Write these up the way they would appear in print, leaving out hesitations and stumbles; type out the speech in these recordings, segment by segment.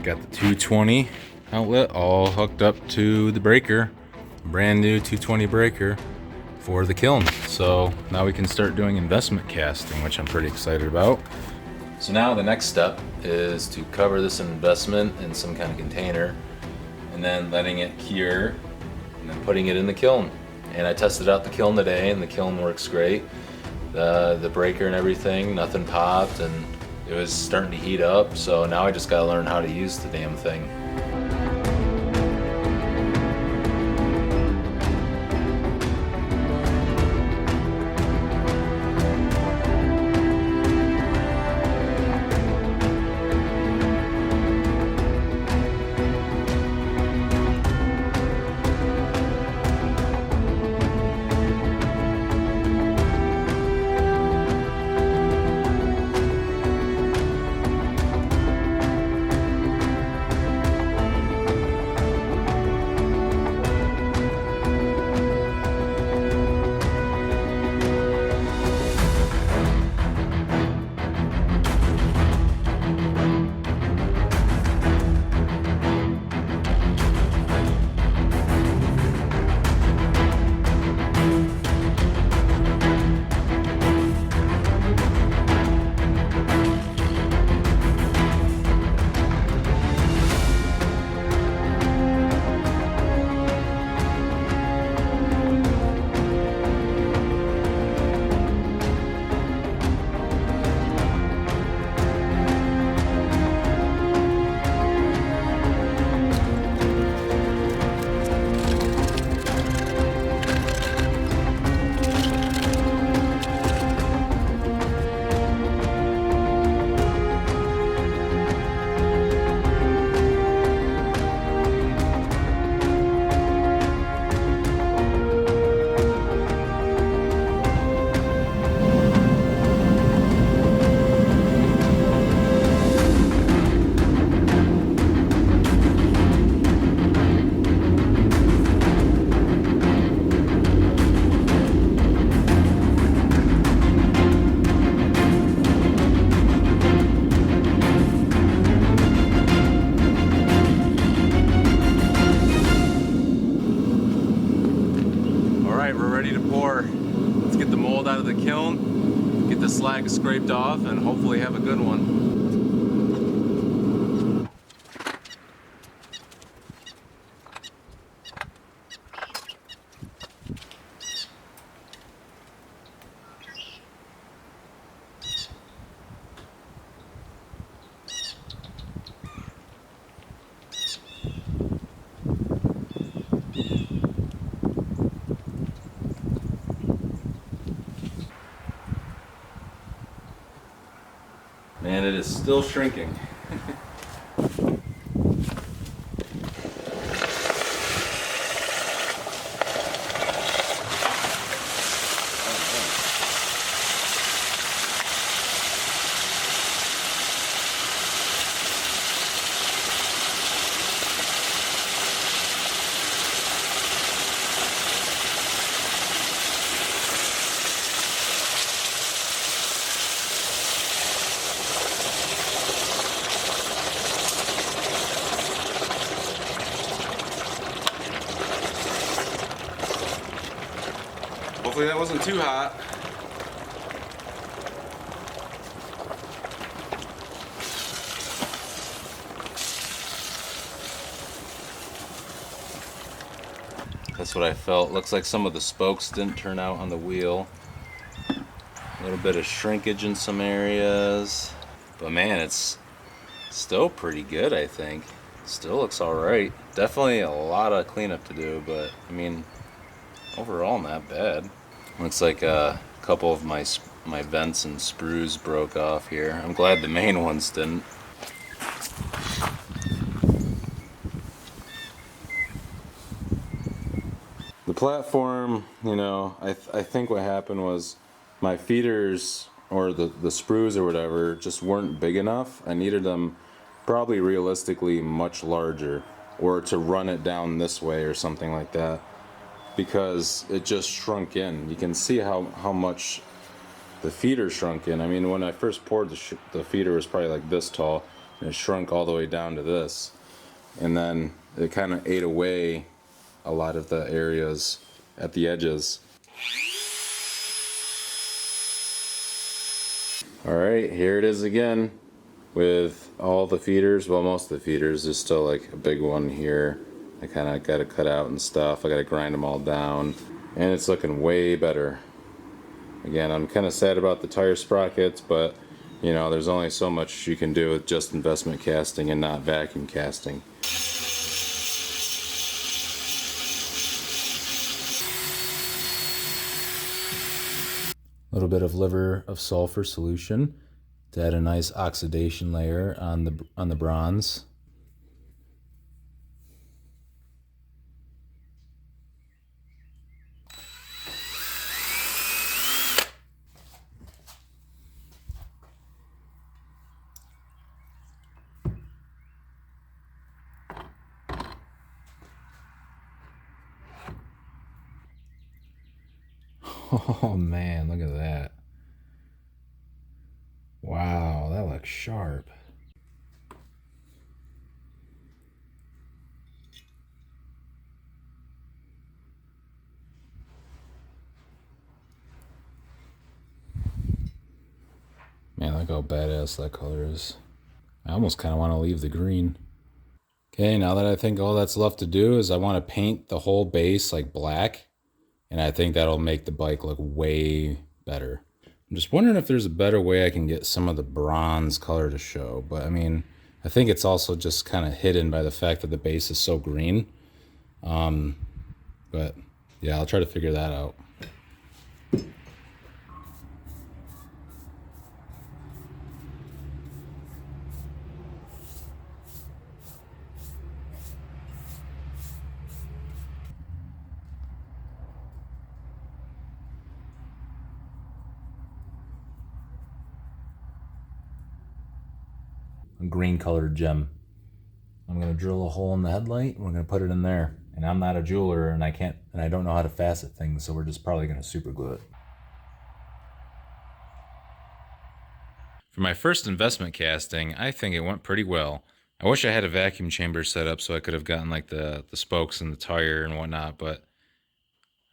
Got the 220 outlet all hooked up to the breaker. Brand new 220 breaker for the kiln. So now we can start doing investment casting, which I'm pretty excited about. So now the next step is to cover this investment in some kind of container and then letting it cure and then putting it in the kiln. And I tested out the kiln today and the kiln works great. The breaker and everything, nothing popped, and it was starting to heat up. So now I just gotta learn how to use the damn thing. Let's get the mold out of the kiln, get the slag scraped off, and hopefully have a good one. Man, it is still shrinking. Hopefully that wasn't too hot. That's what I felt. Looks like some of the spokes didn't turn out on the wheel. A little bit of shrinkage in some areas. But man, it's still pretty good, I think. Still looks alright. Definitely a lot of cleanup to do, but I mean, overall not bad. Looks like a couple of my vents and sprues broke off here. I'm glad the main ones didn't. The platform, you know, I think what happened was my feeders or the sprues or whatever just weren't big enough. I needed them probably realistically much larger, or to run it down this way or something like that, because it just shrunk in. You can see how much the feeder shrunk in. I mean, when I first poured the feeder was probably like this tall. and it shrunk all the way down to this. And then it kind of ate away a lot of the areas at the edges. All right, here it is again with all the feeders. Well, most of the feeders. There's still like a big one here. I kind of got to cut out and stuff. I got to grind them all down, and it's looking way better. Again, I'm kind of sad about the tire sprockets, but you know, there's only so much you can do with just investment casting and not vacuum casting. A little bit of liver of sulfur solution to add a nice oxidation layer on the bronze. Oh man, look at that. Wow, that looks sharp. Man, look how badass that color is. I almost kind of want to leave the green. Okay, now that I think all that's left to do is I want to paint the whole base like black. And I think that'll make the bike look way better. I'm just wondering if there's a better way I can get some of the bronze color to show. But I mean, I think it's also just kind of hidden by the fact that the base is so green. But yeah, I'll try to figure that out. A green colored gem. I'm gonna drill a hole in the headlight and we're gonna put it in there. And I'm not a jeweler and I don't know how to facet things, so we're just probably gonna super glue it. For my first investment casting, I think it went pretty well. I wish I had a vacuum chamber set up so I could have gotten like the spokes and the tire and whatnot, but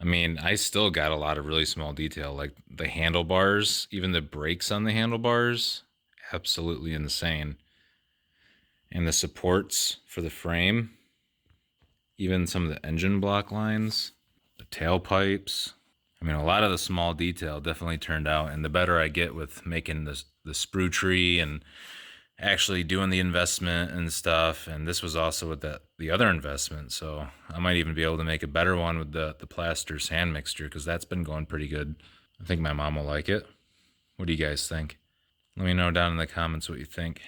I mean, I still got a lot of really small detail, like the handlebars, even the brakes on the handlebars, absolutely insane. And the supports for the frame, even some of the engine block lines, the tailpipes. I mean, a lot of the small detail definitely turned out, and the better I get with making the sprue tree and actually doing the investment and stuff, and this was also with the other investment, so I might even be able to make a better one with the plaster sand mixture, because that's been going pretty good. I think my mom will like it. What do you guys think? Let me know down in the comments what you think.